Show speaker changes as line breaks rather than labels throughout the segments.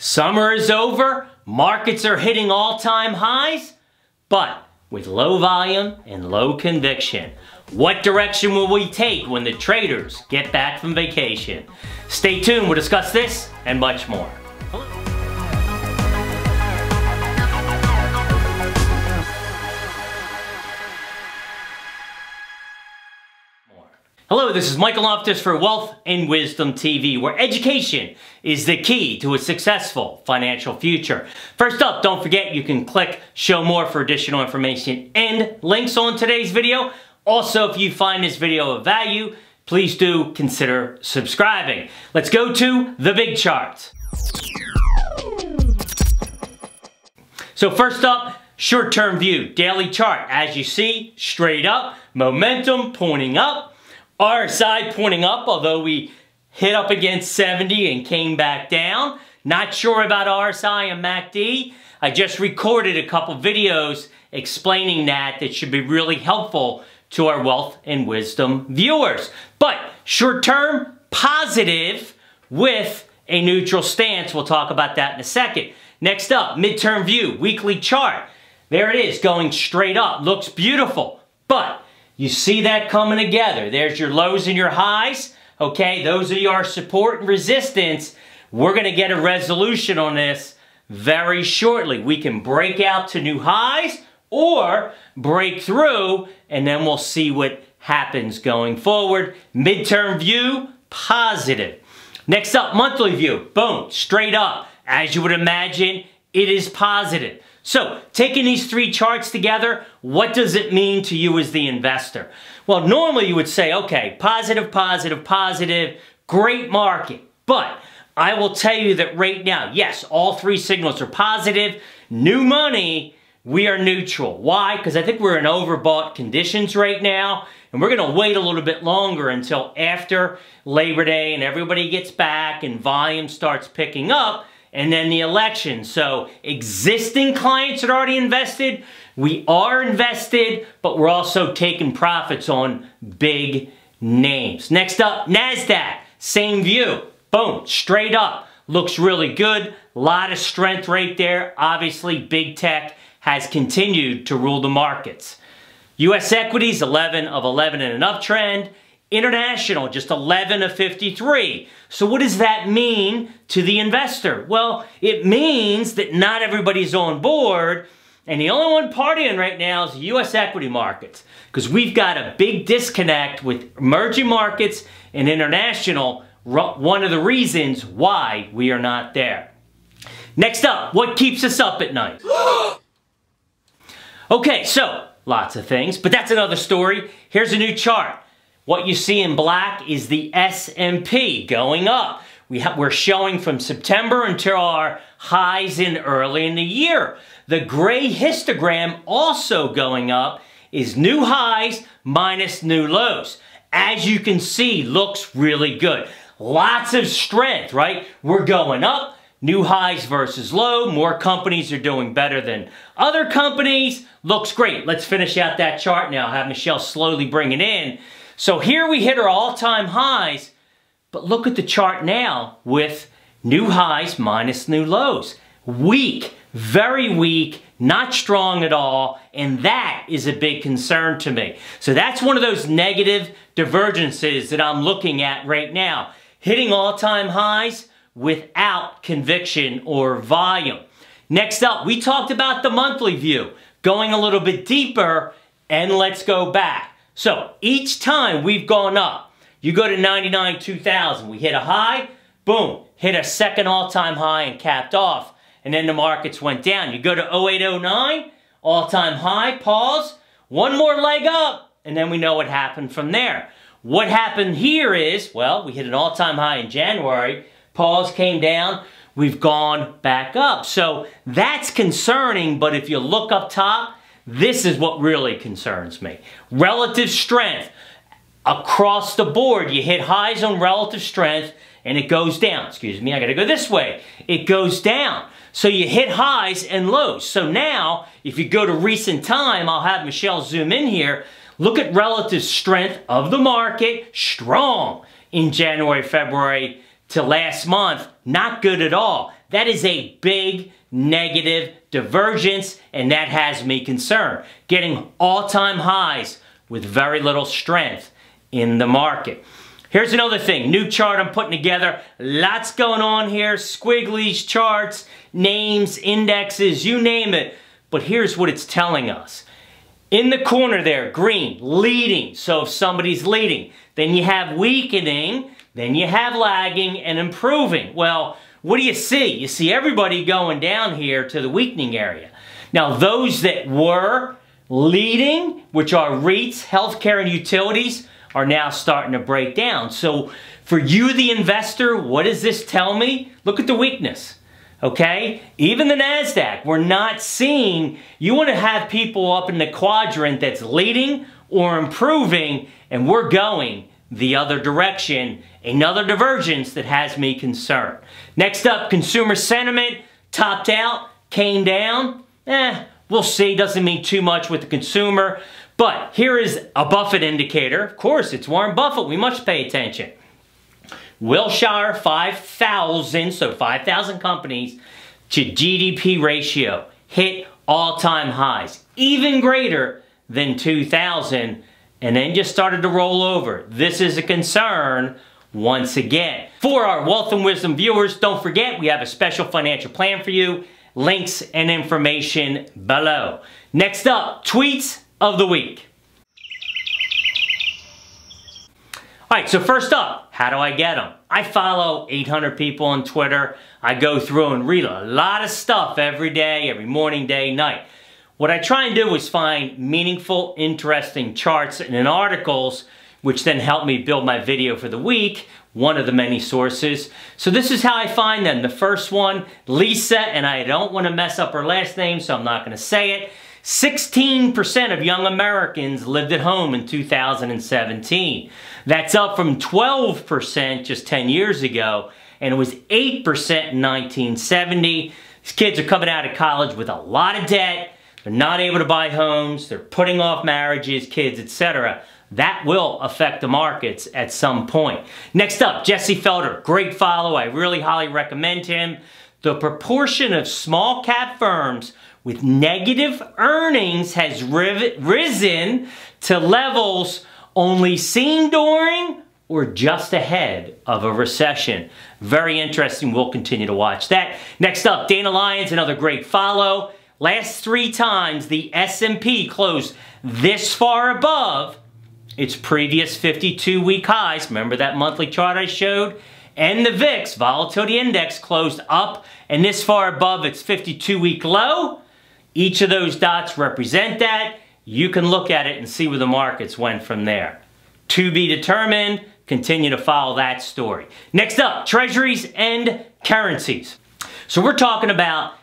Summer is over, markets are hitting all-time highs, but with low volume and low conviction. What direction will we take when the traders get back from vacation? Stay tuned, we'll discuss this and much more. Hello, this is Michael Loftus for Wealth and Wisdom TV, where education is the key to a successful financial future. First up, don't forget you can click Show More for additional information and links on today's video. Also, if you find this video of value, please do consider subscribing. Let's go to the big chart. So first up, short-term view, daily chart. As you see, straight up, momentum pointing up. RSI pointing up, although we hit up against 70 and came back down. Not sure about RSI and MACD. I just recorded a couple videos explaining that should be really helpful to our Wealth and Wisdom viewers. But short term, positive with a neutral stance. We'll talk about that in a second. Next up, midterm view, weekly chart. There it is, going straight up. Looks beautiful, but you see that coming together. There's your lows and your highs. Okay, those are your support and resistance. We're going to get a resolution on this very shortly. We can break out to new highs or break through, and then we'll see what happens going forward. Midterm view, positive. Next up, monthly view. Boom, straight up. As you would imagine, it is positive. So, taking these three charts together, what does it mean to you as the investor? Well, normally you would say, okay, positive, positive, positive, great market. But I will tell you that right now, yes, all three signals are positive. New money, we are neutral. Why? Because I think we're in overbought conditions right now, and we're going to wait a little bit longer until after Labor Day and everybody gets back and volume starts picking up. And then the election. So existing clients that are already invested, we are invested, but we're also taking profits on big names. Next up, NASDAQ, same view. Boom, straight up. Looks really good. A lot of strength right there. Obviously, big tech has continued to rule the markets. U.S. equities, 11 of 11 in an uptrend. International, just 11 of 53. So what does that mean to the investor? Well, it means that not everybody's on board, and the only one partying right now is the U.S. equity markets, because we've got a big disconnect with emerging markets and international, one of the reasons why we are not there. Next up, what keeps us up at night? Okay, so lots of things, but that's another story. Here's a new chart. What you see in black is the S&P going up. We're showing from September until our highs in early in the year. The gray histogram also going up is new highs minus new lows. As you can see, looks really good. Lots of strength, right? We're going up, new highs versus low. More companies are doing better than other companies. Looks great. Let's finish out that chart now. Have Michelle slowly bring it in. So here we hit our all-time highs, but look at the chart now with new highs minus new lows. Weak, very weak, not strong at all, and that is a big concern to me. So that's one of those negative divergences that I'm looking at right now. Hitting all-time highs without conviction or volume. Next up, we talked about the monthly view, going a little bit deeper, and let's go back. So each time we've gone up, you go to 99, 2000, we hit a high, boom, hit a second all-time high and capped off, and then the markets went down. You go to 08, 09, all-time high, pause, one more leg up, and then we know what happened from there. What happened here is, well, we hit an all-time high in January, pause, came down, we've gone back up. So that's concerning, but if you look up top, this is what really concerns me. Relative strength. Across the board, you hit highs on relative strength and it goes down. Excuse me, I gotta go this way. It goes down. So you hit highs and lows. So now, if you go to recent time, I'll have Michelle zoom in here. Look at relative strength of the market. Strong in January, February to last month. Not good at all. that is a big negative divergence, and that has me concerned. Getting all-time highs with very little strength in the market. Here's another thing, new chart I'm putting together. Lots going on here, squigglies, charts, names, indexes, you name it. But here's what it's telling us. In the corner there, green, leading. So if somebody's leading, then you have weakening, then you have lagging and improving. Well, what do you see? You see everybody going down here to the weakening area. Now those that were leading, which are REITs, healthcare and utilities, are now starting to break down. So for you, the investor, what does this tell me? Look at the weakness, okay? Even the NASDAQ, we're not seeing, you want to have people up in the quadrant that's leading or improving, and we're going the other direction, another divergence that has me concerned. Next up, consumer sentiment, topped out, came down. We'll see, doesn't mean too much with the consumer. But here is a Buffett indicator. Of course, it's Warren Buffett. We must pay attention. Wilshire 5,000, so 5,000 companies to GDP ratio hit all-time highs, even greater than 2,000, and then just started to roll over. This is a concern once again. For our Wealth and Wisdom viewers, don't forget we have a special financial plan for you. Links and information below. Next up, tweets of the week. Alright, so first up, how do I get them? I follow 800 people on Twitter. I go through and read a lot of stuff every day, every morning, day, night. What I try and do is find meaningful, interesting charts and articles, which then help me build my video for the week, one of the many sources. So this is how I find them. The first one, Lisa, and I don't want to mess up her last name, so I'm not going to say it. 16% of young Americans lived at home in 2017. That's up from 12% just 10 years ago, and it was 8% in 1970. These kids are coming out of college with a lot of debt. They're not able to buy homes. They're putting off marriages, kids, etc. That will affect the markets at some point. Next up, Jesse Felder. Great follow. I really highly recommend him. The proportion of small cap firms with negative earnings has risen to levels only seen during or just ahead of a recession. Very interesting. We'll continue to watch that. Next up, Dana Lyons, another great follow. Last 3 times the S&P closed this far above its previous 52-week highs. Remember that monthly chart I showed? And the VIX, Volatility Index, closed up and this far above its 52-week low. Each of those dots represent that. You can look at it and see where the markets went from there. To be determined. Continue to follow that story. Next up, treasuries and currencies. So we're talking about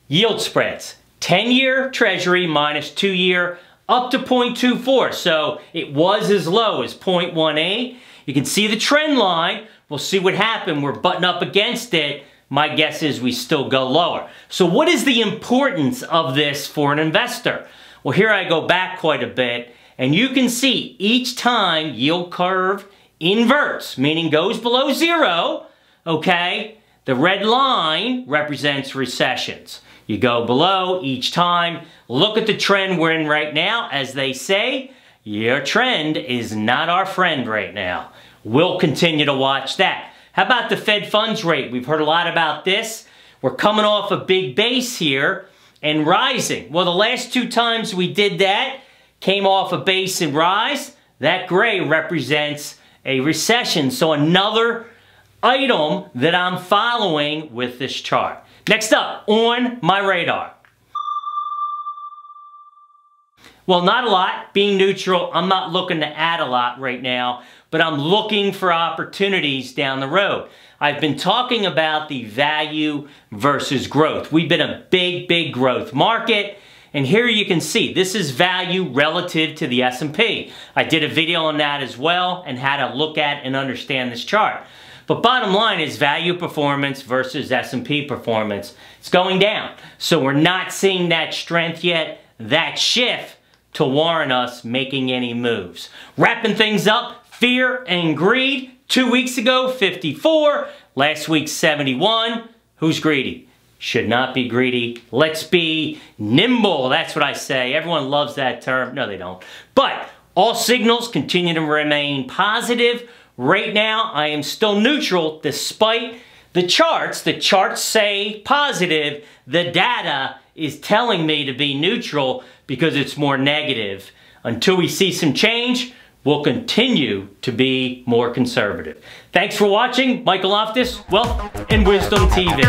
yield spreads. 10-year treasury minus 2-year up to 0.24. So it was as low as 0.18. You can see the trend line. We'll see what happened. We're butting up against it. My guess is we still go lower. So what is the importance of this for an investor? Well, here I go back quite a bit, and you can see each time yield curve inverts, meaning goes below 0, okay? The red line represents recessions. You go below each time. Look at the trend we're in right now. As they say, your trend is not our friend right now. We'll continue to watch that. How about the Fed funds rate? We've heard a lot about this. We're coming off a big base here and rising. Well, the last 2 times we did that, came off a base and rise. That gray represents a recession. So another item that I'm following with this chart. Next up, on my radar. Well, not a lot. Being neutral, I'm not looking to add a lot right now, but I'm looking for opportunities down the road. I've been talking about the value versus growth. We've been a big growth market, and here you can see this is value relative to the S&P. I did a video on that as well and how to look at and understand this chart. But bottom line is value performance versus S&P performance. It's going down. So we're not seeing that strength yet, that shift to warrant us making any moves. Wrapping things up, fear and greed. 2 weeks ago, 54. Last week, 71. Who's greedy? Should not be greedy. Let's be nimble. That's what I say. Everyone loves that term. No, they don't. But all signals continue to remain positive. Right now, I am still neutral despite the charts. The charts say positive. The data is telling me to be neutral because it's more negative. Until we see some change, we'll continue to be more conservative. Thanks for watching. Michael Loftus, Wealth and Wisdom TV.